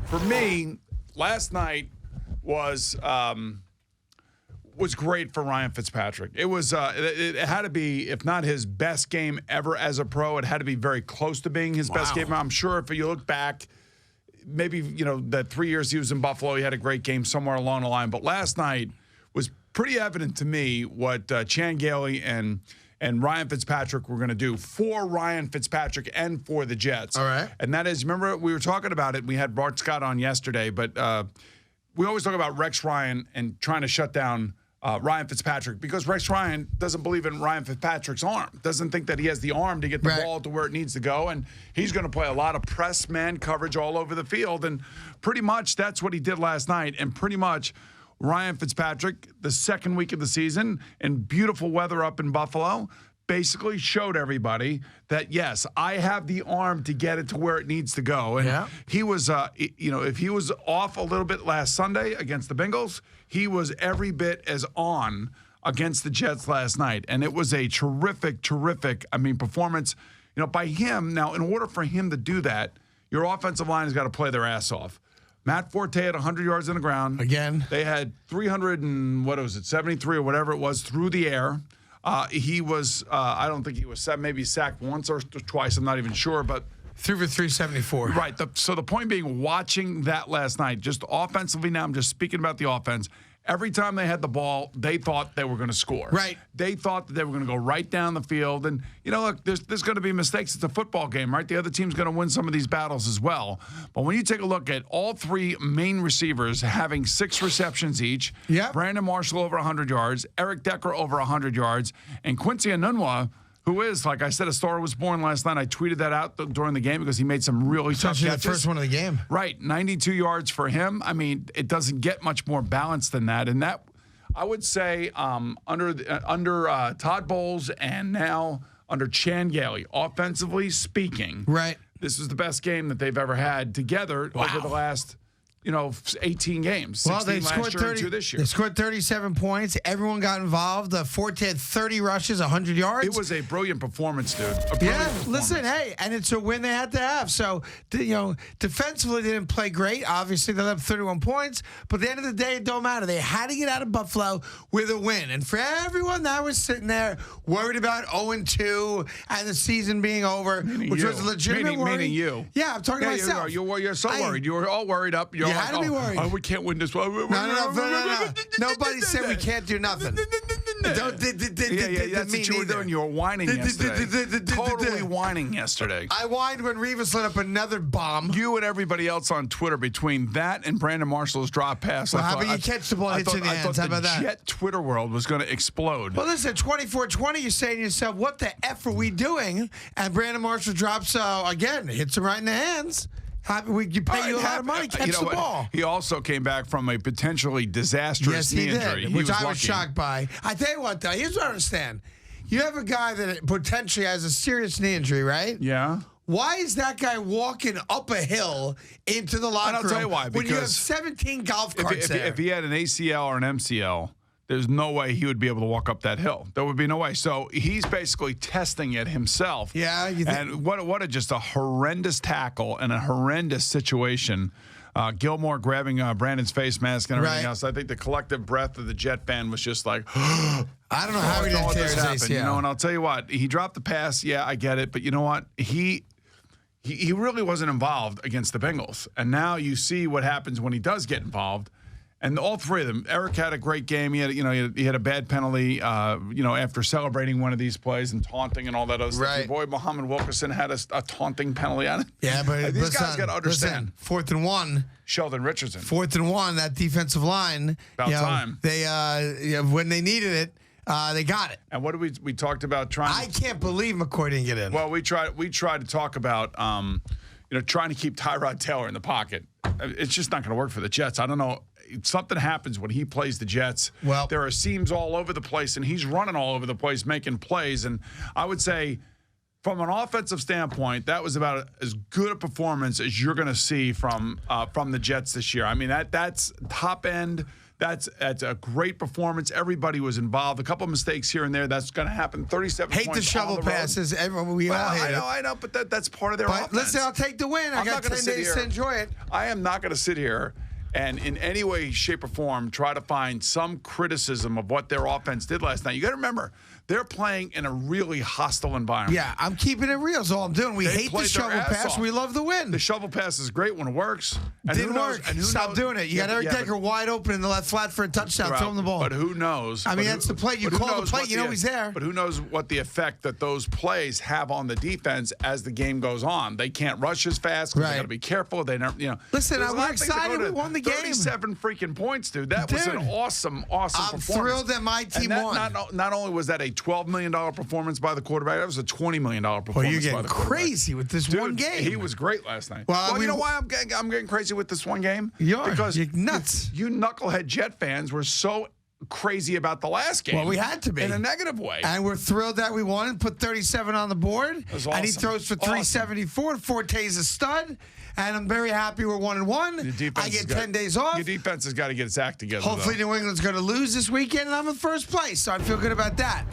for me, last night was great for Ryan Fitzpatrick. It was it had to be, if not his best game ever as a pro, it had to be very close to being his best game. I'm sure if you look back, maybe that 3 years he was in Buffalo, he had a great game somewhere along the line. But last night was pretty evident to me what Chan Gailey and Ryan Fitzpatrick were going to do for Ryan Fitzpatrick and for the Jets. All right. And that is, remember, we were talking about it. We had Bart Scott on yesterday, but we always talk about Rex Ryan and trying to shut down Ryan Fitzpatrick because Rex Ryan doesn't believe in Ryan Fitzpatrick's arm, doesn't think that he has the arm to get the ball to where it needs to go, and he's going to play a lot of press man coverage all over the field, and pretty much that's what he did last night, and pretty much Ryan Fitzpatrick, the second week of the season, in beautiful weather up in Buffalo, basically showed everybody that, yes, I have the arm to get it to where it needs to go. And he was, if he was off a little bit last Sunday against the Bengals, he was every bit as on against the Jets last night. And it was a terrific, performance, by him. Now, in order for him to do that, your offensive line has got to play their ass off. Matt Forte had 100 yards on the ground. Again. They had 73 or whatever it was through the air. He was, I don't think he was maybe sacked once or twice. I'm not even sure, but threw for 374. Right. So the point being, watching that last night, just offensively. Now I'm just speaking about the offense. Every time they had the ball, they thought they were going to score. Right. They thought that they were going to go right down the field. And, look, there's going to be mistakes. It's a football game, right? The other team's going to win some of these battles as well. But when you take a look at all three main receivers having 6 receptions each, Brandon Marshall over 100 yards, Eric Decker over 100 yards, and Quincy Enunwa, who is, like I said, a star was born last night. I tweeted that out during the game because he made some really tough catches. The first one of the game. Right, 92 yards for him. I mean, it doesn't get much more balanced than that. And that, I would say, under Todd Bowles and now under Chan Gailey, offensively speaking, this is the best game that they've ever had together over the last 18 games. 16 they last scored year 30. and 2 this year. They scored 37 points. Everyone got involved. Forte had 30 rushes, 100 yards. It was a brilliant performance, dude. Listen, hey, and it's a win they had to have. So, defensively they didn't play great. Obviously, they left 31 points. But at the end of the day, it don't matter. They had to get out of Buffalo with a win. And for everyone that was sitting there worried about 0-2 and the season being over, which was a legitimate worry. Meaning you. Yeah, I'm talking about myself. You're so worried. You were all worried up. You had to be worried. Oh, we can't win this. No. Nobody said we can't do nothing. That's what you were doing. You were whining yesterday. Totally whining yesterday. I whined when Revis let up another bomb. You and everybody else on Twitter, between that and Brandon Marshall's drop pass. Well, how about you catch the ball, hits in the hands? How about that? I thought the Jet Twitter world was going to explode. Well, listen, 24-20, you're saying to yourself, what the F are we doing? And Brandon Marshall drops, again, hits him right in the hands. You pay you a lot of money, catch the ball. He also came back from a potentially disastrous knee injury. Which I was shocked by. I tell you what, though, here's what I understand. You have a guy that potentially has a serious knee injury, right? Yeah. Why is that guy walking up a hill into the locker room? I'll tell you why. When you have 17 golf carts there. If he had an ACL or an MCL, there's no way he would be able to walk up that hill. There would be no way. So he's basically testing it himself. Yeah. And what just a horrendous tackle and a horrendous situation. Gilmore grabbing Brandon's face mask and everything else. I think the collective breath of the Jet fan was just like, I don't know how he didn't tear his ACL. And I'll tell you what, he dropped the pass. Yeah, I get it. But you know what? He really wasn't involved against the Bengals. And now you see what happens when he does get involved. And all three of them, Eric had a great game. He had, he had a bad penalty, after celebrating one of these plays and taunting and all that other stuff. Your boy Muhammad Wilkerson had a taunting penalty on it. Yeah, but these guys got to understand. 4th and 1. Sheldon Richardson. 4th and 1. That defensive line. About time. They when they needed it, they got it. And what did we talked about trying? I can't believe McCoy didn't get in. Well, we tried to talk about trying to keep Tyrod Taylor in the pocket. It's just not going to work for the Jets. I don't know. Something happens when he plays the Jets. Well, there are seams all over the place, and he's running all over the place, making plays. And I would say, from an offensive standpoint, that was about as good a performance as you're going to see from the Jets this year. I mean, that's top end. That's a great performance. Everybody was involved. A couple of mistakes here and there. That's going to happen. 37 Hate points the shovel on the road. passes. Everyone, we all hate it. I know, but that's part of their But offense. listen, I'll take the win. I I'm got not gonna 10 sit days here. to enjoy it. I am not going to sit here and in any way, shape, or form try to find some criticism of what their offense did last night. You got to remember, they're playing in a really hostile environment. Yeah, I'm keeping it real. Is all I'm doing. We They hate the played their shovel ass pass. off. We love the win. The shovel pass is great when it works. And Didn't who knows, work. And who Stop knows, doing it. You got Eric Decker wide open in the left flat for a touchdown. Throw him the ball. But who knows? I mean, But that's the play. You but who call the knows play, what you know he's there. But who knows what the effect that those plays have on the defense as the game goes on? They can't rush as fast because Right. they got to be careful. They never, Listen, there's a we're lot of things that excited. go to We won the game. 37 freaking points, dude. That was an Dude. awesome I'm performance. thrilled that my team And won. Not only was that a $12 million performance by the quarterback, that was a $20 million performance Well, you're by getting the quarterback. crazy with this Dude, one game. He was great last night. Well, you we- know why I'm getting crazy with this one game? You are. Because You're nuts. You knucklehead Jet fans were so crazy about the last game. Well, we had to be. In a negative way. And we're thrilled that we won and put 37 on the board. was And he awesome. throws for 374. Forte's a stud. And I'm very happy we're 1-1. Your defense I has get got- 10 days off. Your defense has got to get its act together. Hopefully though. New England's going to lose this weekend, and I'm in first place. So I feel good about that.